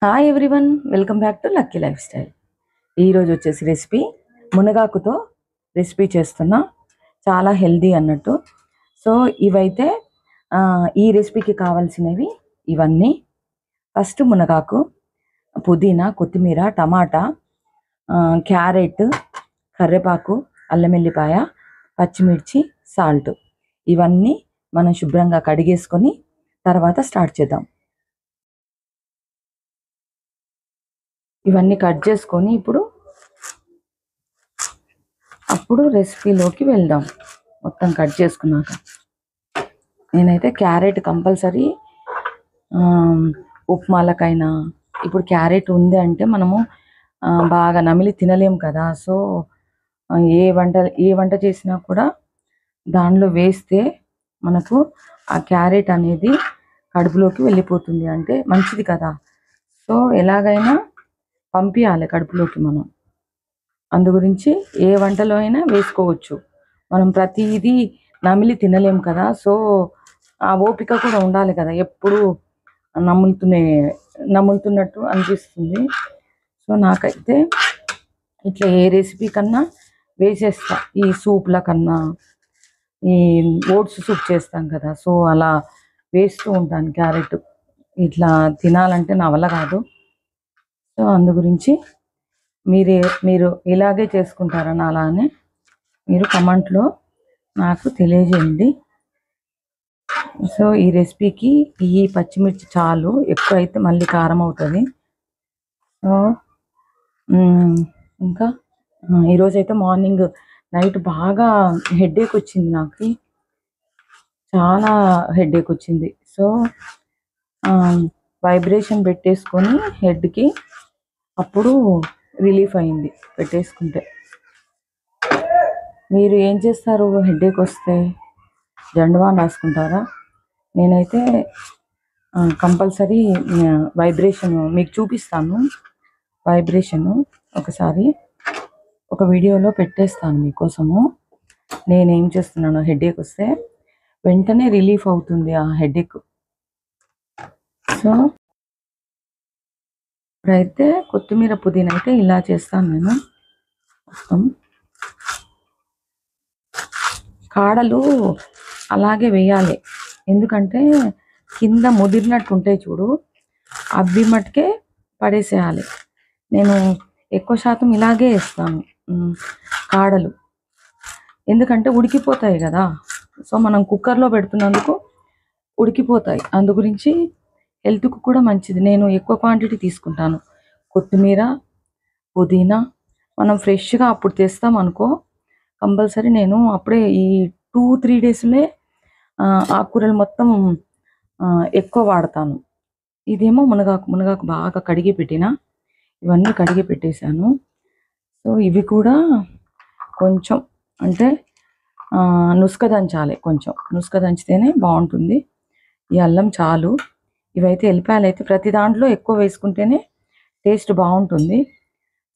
Hi everyone, welcome back to lucky life style. ఈరోజు వచ్చేసి recipe మునగాకుతో recipe చేస్తున్నా. చాలా హెల్దీ అన్నట్టు. సో ఇవైతే ఈ రెసిపీకి కావాల్సినవి ఇవన్నీ. ఫస్ట్ మునగాకు, పుదీనా, కొత్తిమీర, టమాటా, క్యారెట్, కరివేపాకు, అల్లం వెల్లిపాయ, పచ్చిమిర్చి, సాల్ట్. ఇవన్నీ మనం శుభ్రంగా కడిగేసుకొని తర్వాత స్టార్ట్ చేద్దాం. ఇవన్నీ కట్ చేసుకొని అప్పుడు రెసిపీలోకి వెళ్దాం. మొత్తం కట్ చేసుకున్నాక నేనైతే క్యారెట్ కంపల్సరీ ఉప్మాలకైనా, ఇప్పుడు క్యారెట్ ఉంది అంటే మనము బాగా నమిలి తినలేము కదా. సో ఏ వంట చేసినా కూడా దానిలో వేస్తే మనకు ఆ క్యారెట్ అనేది కడుపులోకి వెళ్ళిపోతుంది, అంటే మంచిది కదా. సో ఎలాగైనా పంపించాలి కడుపులోకి మనం. అందు గురించి ఏ వంటలో అయినా వేసుకోవచ్చు. మనం ప్రతిదీ నమిలి కదా. సో ఆ ఓపిక కూడా ఉండాలి కదా, ఎప్పుడు నములుతున్నట్టు అనిపిస్తుంది. సో నాకైతే ఇట్లా ఏ రెసిపీ కన్నా వేసేస్తా. ఈ సూప్ల కన్నా, ఈ ఓట్స్ సూప్ చేస్తాం కదా, సో అలా వేస్తూ ఉంటాను క్యారెట్. ఇట్లా తినాలంటే నా వల్ల కాదు. సో అందు గురించి మీరు ఇలాగే చేసుకుంటారని అలానే మీరు కమెంట్లో నాకు తెలియజేయండి. సో ఈ రెసిపీకి ఈ పచ్చిమిర్చి చాలు, ఎక్కువ అయితే మళ్ళీ కారం అవుతుంది. సో ఇంకా ఈరోజైతే మార్నింగ్ నైట్ బాగా హెడేక్ వచ్చింది, నాకు చాలా హెడేక్ వచ్చింది. సో వైబ్రేషన్ పెట్టేసుకొని హెడ్కి అప్పుడు రిలీఫ్ అయింది పెట్టేసుకుంటే. మీరు ఏం చేస్తారు హెడేక్ వస్తే? జండుబాం రాసుకుంటారా? నేనైతే కంపల్సరీ వైబ్రేషన్ మీకు చూపిస్తాను. వైబ్రేషను ఒకసారి ఒక వీడియోలో పెట్టేస్తాను మీకోసము. నేనేం చేస్తున్నాను హెడేక్ వస్తే వెంటనే రిలీఫ్ అవుతుంది ఆ హెడేక్. సో ఇప్పుడైతే కొత్తిమీర, పుదీనా అయితే ఇలా చేస్తాను నేను. మొత్తం కాడలు అలాగే వేయాలి, ఎందుకంటే కింద ముదిరినట్టు ఉంటాయి చూడు, అవి మటుకే పడేసేయాలి. నేను ఎక్కువ శాతం ఇలాగే వేస్తాను కాడలు, ఎందుకంటే ఉడికిపోతాయి కదా. సో మనం కుక్కర్లో పెడుతున్నందుకు ఉడికిపోతాయి. అందు గురించి హెల్త్కు కూడా మంచిది. నేను ఎక్కువ క్వాంటిటీ తీసుకుంటాను. కొత్తిమీర, పుదీనా మనం ఫ్రెష్గా అప్పుడు తెస్తాం అనుకో, కంపల్సరీ నేను అప్పుడే ఈ 2-3 డేస్లే ఆకుకూరలు మొత్తం ఎక్కువ వాడతాను. ఇదేమో మునగాకు బాగా కడిగి పెట్టిన, ఇవన్నీ కడిగి పెట్టేశాను. సో ఇవి కూడా కొంచెం అంటే నుసుక దంచాలి, కొంచెం నుసుక దంచితేనే బాగుంటుంది. ఈ అల్లం చాలు. ఇవైతే ఎల్లిపాయలు అయితే ప్రతి దాంట్లో ఎక్కువ వేసుకుంటేనే టేస్ట్ బాగుంటుంది.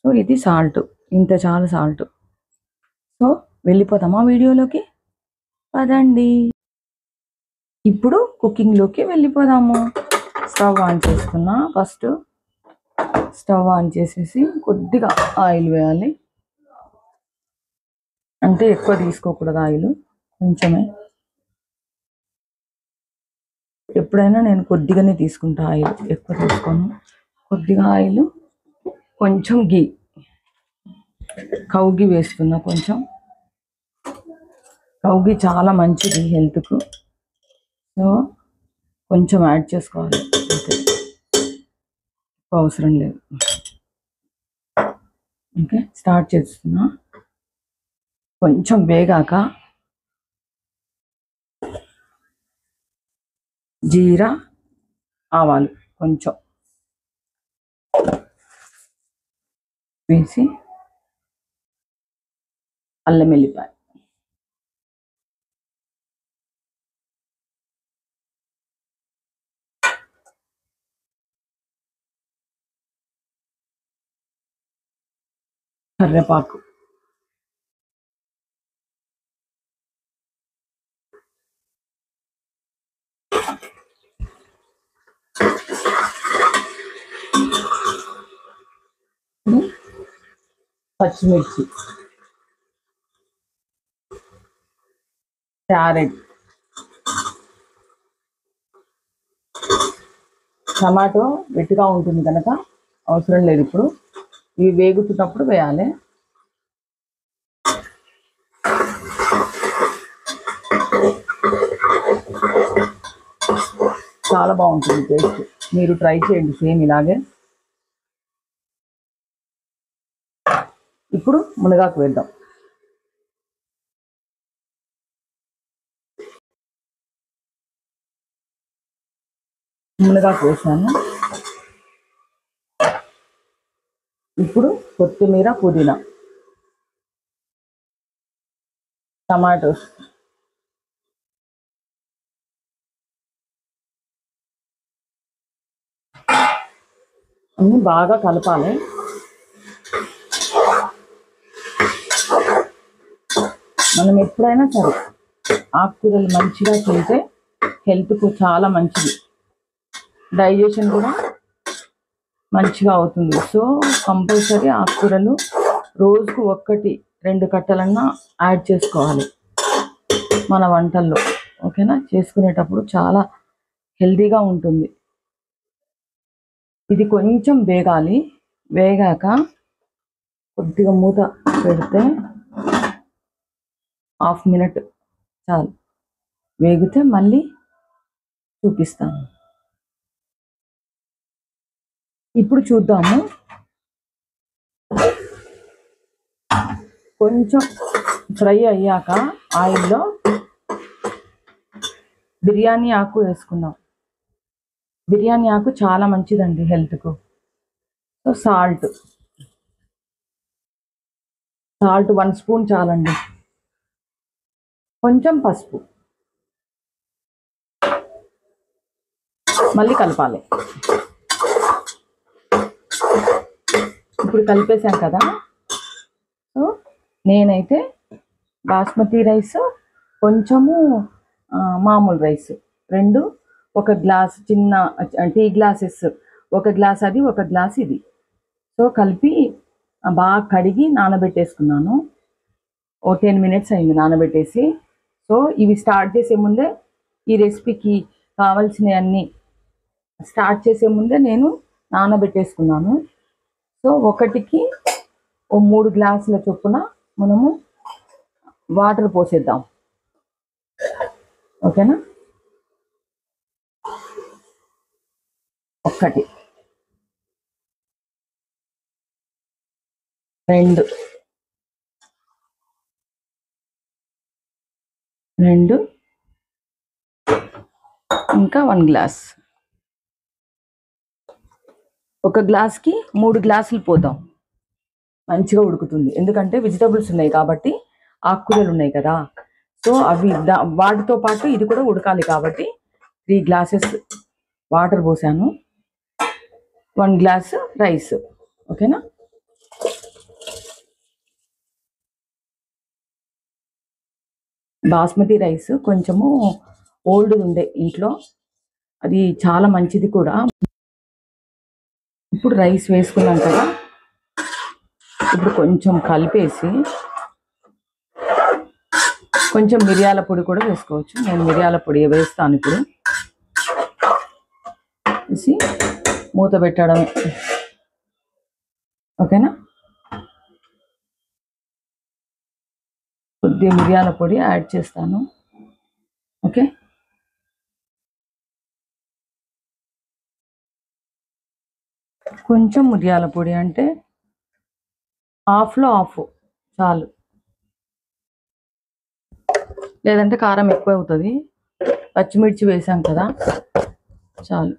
సో ఇది సాల్ట్, ఇంత చాలు సాల్ట్. సో వెళ్ళిపోతామా వీడియోలోకి? పదండి, ఇప్పుడు కుకింగ్లోకి వెళ్ళిపోదాము. స్టవ్ ఆన్ చేసుకున్నా. ఫస్ట్ స్టవ్ ఆన్ చేసేసి కొద్దిగా ఆయిల్ వేయాలి, అంటే ఎక్కువ తీసుకోకూడదు ఆయిల్, కొంచెమే. ఎప్పుడైనా నేను కొద్దిగానే తీసుకుంటా ఆయిల్, ఎక్కువ తీసుకోను. కొద్దిగా ఆయిల్, కొంచెం గీ, కౌ గీ వేస్తున్నా. కొంచెం కౌ గీ చాలా మంచిది హెల్త్కు. సో కొంచెం యాడ్ చేసుకోవాలి, అంతే, అవసరం లేదు. ఓకే, స్టార్ట్ చేస్తున్నా. కొంచెం వేగాక జీరా, ఆవాలు కొంచెం వేసి, అల్లం వెల్లిపాయ, కరివేపాకు, పచ్చిమిర్చి, క్యారెట్, టమాటో గట్టిగా ఉంటుంది కనుక అవసరం లేదు. ఇప్పుడు ఇవి వేగుతున్నప్పుడు వేయాలి. చాలా బాగుంటుంది టేస్ట్. మీరు ట్రై చేయండి సేమ్ ఇలాగే. ఇప్పుడు మునగాకు వేద్దాం. మునగాకు వేసాను. ఇప్పుడు కొత్తిమీర, పుదీనా, టమాటోస్, అన్నీ బాగా కలపాలి. మనం ఎప్పుడైనా సరే ఆకుకూరలు మంచిగా తింటే హెల్త్కు చాలా మంచిది, డైజెషన్ కూడా మంచిగా అవుతుంది. సో కంపల్సరీ ఆకుకూరలు రోజుకు 1-2 కట్టలన్నా యాడ్ చేసుకోవాలి మన వంటల్లో. ఓకేనా? చేసుకునేటప్పుడు చాలా హెల్తీగా ఉంటుంది. ఇది కొంచెం వేగాలి. వేగాక కొద్దిగా మూత పెడితే 1/2 మినిట్ చాలు. వేగితే మళ్ళీ చూపిస్తాను. ఇప్పుడు చూద్దాము. కొంచెం ఫ్రై అయ్యాక ఆయిల్లో బిర్యానీ ఆకు వేసుకుందాం. బిర్యానీ ఆకు చాలా మంచిదండి హెల్త్కు. సో సాల్ట్ 1 స్పూన్ చాలండి. కొంచెం పసుపు, మళ్ళీ కలపాలి. ఇప్పుడు కలిపేసాం కదా. సో నేనైతే బాస్మతి రైస్, కొంచెము మామూలు రైస్, 2 1 గ్లాస్, చిన్న టీ గ్లాసెస్, 1 గ్లాస్ అది, 1 గ్లాస్ ఇది. సో కలిపి బాగా కడిగి నానబెట్టేసుకున్నాను. 10 మినిట్స్ అయింది నానబెట్టేసి. సో ఇవి స్టార్ట్ చేసే ముందే, ఈ రెసిపీకి కావాల్సినవన్నీ స్టార్ట్ చేసే ముందే నేను నానబెట్టేసుకున్నాను. సో ఒకటికి 3 గ్లాసుల చొప్పున మనము వాటర్ పోసేద్దాం. ఓకేనా? 1, 2 ఇంకా 1 గ్లాస్. 1 గ్లాస్కి 3 గ్లాసులు పోద్దాం. మంచిగా ఉడుకుతుంది. ఎందుకంటే వెజిటబుల్స్ ఉన్నాయి కాబట్టి, ఆకుకూరలు ఉన్నాయి కదా. సో అవి వాటితో పాటు ఇది కూడా ఉడకాలి కాబట్టి 3 గ్లాసెస్ వాటర్ పోసాను, 1 గ్లాస్ రైస్. ఓకేనా? బాస్మతి రైస్ కొంచెము ఓల్డ్ ఉండే ఇంట్లో, అది చాలా మంచిది కూడా. ఇప్పుడు రైస్ వేసుకున్నాం కదా. ఇప్పుడు కొంచెం కలిపేసి కొంచెం మిరియాల పొడి కూడా వేసుకోవచ్చు. నేను మిరియాల పొడి వేస్తాను. ఇప్పుడు వేసి మూత పెట్టడమే. ఓకేనా? కొద్దిగా మిరియాల పొడి యాడ్ చేస్తాను. ఓకే, కొంచెం మిరియాల పొడి అంటే హాఫ్లో హాఫ్ చాలు, లేదంటే కారం ఎక్కువ అవుతుంది. పచ్చిమిర్చి వేసాం కదా, చాలు.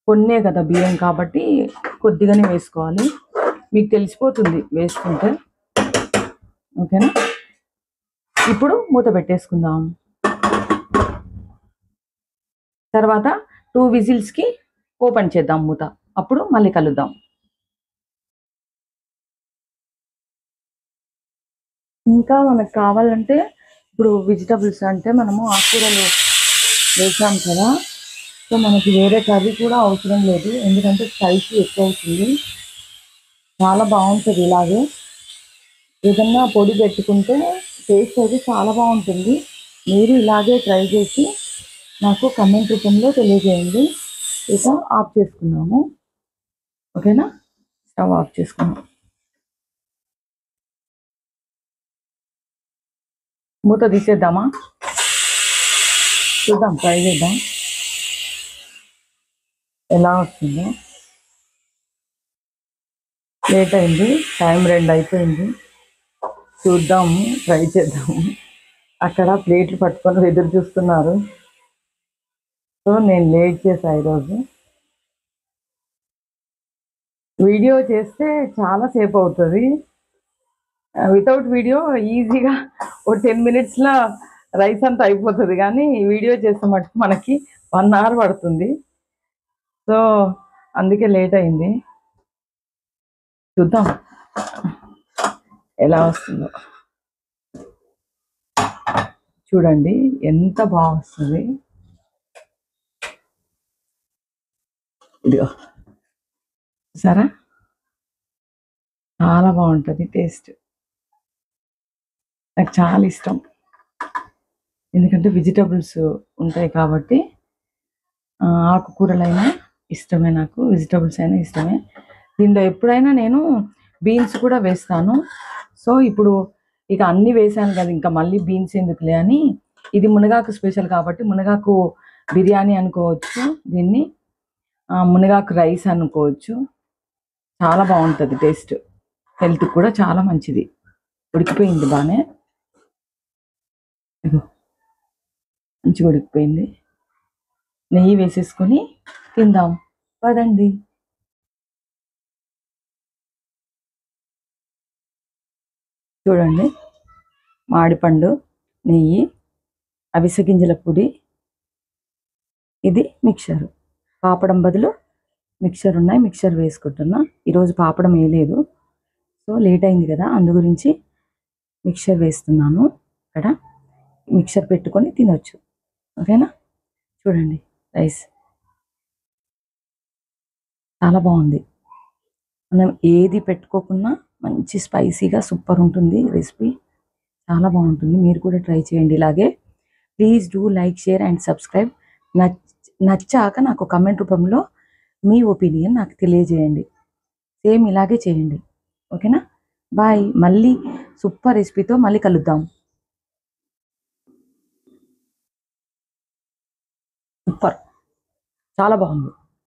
కొన్నే కదా బియ్యం కాబట్టి కొద్దిగానే వేసుకోవాలి. మీకు తెలిసిపోతుంది వేసుకుంటే. ఓకేనా? ఇప్పుడు మూత పెట్టేసుకుందాం. తర్వాత 2 విజిల్స్కి ఓపెన్ చేద్దాం మూత. అప్పుడు మళ్ళీ కలుద్దాం. ఇంకా మనకు కావాలంటే ఇప్పుడు వెజిటబుల్స్ అంటే మనము ఆకుకూరలు వేసాం కదా. సో మనకి వేరే కర్రీ కూడా అవసరం లేదు, ఎందుకంటే స్పైసీ ఎక్కువ అవుతుంది. చాలా బాగుంటుంది. ఇలాగే ఏదన్నా పొడి పెట్టుకుంటే టేస్ట్ అయితే చాలా బాగుంటుంది. మీరు ఇలాగే ట్రై చేసి నాకు కమెంట్ రూపంలో తెలియజేయండి. ఇక ఆఫ్ చేసుకున్నాము. ఓకేనా, స్టవ్ ఆఫ్ చేసుకున్నాం. మూత తీసేద్దామా? చూద్దాం, ట్రై చేద్దాం ఎలా వస్తుందో. లేట్ అయింది, టైం 2 అయిపోయింది. చూద్దాము, ట్రై చేద్దాము. అక్కడ ప్లేట్లు పట్టుకొని ఎదురు చూస్తున్నారు. సో నేను లేట్ చేసా ఈరోజు. వీడియో చేస్తే చాలాసేపు అవుతుంది. వితౌట్ వీడియో ఈజీగా ఓ 10 మినిట్స్లో రైస్ అంతా అయిపోతుంది. కానీ వీడియో చేస్తే మటుకు మనకి 1 అవర్ పడుతుంది. సో అందుకే లేట్ అయింది. చూద్దాం ఎలా వస్తుందో. చూడండి ఎంత బాగా వస్తుంది. ఇదిగో సరే, చాలా బాగుంటుంది టేస్ట్. నాకు చాలా ఇష్టం, ఎందుకంటే వెజిటబుల్స్ ఉంటాయి కాబట్టి. ఆకుకూరలైనా ఇష్టమే నాకు, వెజిటబుల్స్ అయినా ఇష్టమే. దీనిలో ఎప్పుడైనా నేను బీన్స్ కూడా వేస్తాను. సో ఇప్పుడు ఇక అన్నీ వేసాను కదా, ఇంకా మళ్ళీ బీన్స్ ఎందుకులే అని ఇది మునగాకు స్పెషల్ కాబట్టి మునగాకు బిర్యానీ అనుకోవచ్చు దీన్ని, మునగాకు రైస్ అనుకోవచ్చు. చాలా బాగుంటుంది టేస్ట్, హెల్త్కి కూడా చాలా మంచిది. ఉడికిపోయింది బాగానే, మంచిగా ఉడికిపోయింది. నెయ్యి వేసేసుకొని తిందాం పదండి. చూడండి, మామిడిపండు, నెయ్యి, అవిసె గింజల పొడి, ఇది మిక్చరు. పాపడం బదులు మిక్చర్ ఉన్నాయి, మిక్చర్ వేసుకుంటున్నా. ఈరోజు పాపడం వేయలేదు, సో లేట్ అయింది కదా, అందు గురించి మిక్చర్ వేస్తున్నాను. ఇక్కడ మిక్చర్ పెట్టుకొని తినొచ్చు. ఓకేనా, చూడండి రైస్ చాలా బాగుంది. మనం ఏది పెట్టుకోకుండా మంచి స్పైసీగా సూపర్ ఉంటుంది రెసిపీ, చాలా బాగుంటుంది. మీరు కూడా ట్రై చేయండి ఇలాగే. Please do like, share and subscribe. నచ్చాక నాకు కమెంట్ రూపంలో మీ ఒపీనియన్ నాకు తెలియజేయండి. సేమ్ ఇలాగే చేయండి. ఓకేనా, బాయ్. మళ్ళీ సూపర్ రెసిపీతో మళ్ళీ కలుద్దాం. సూపర్, చాలా బాగుంది.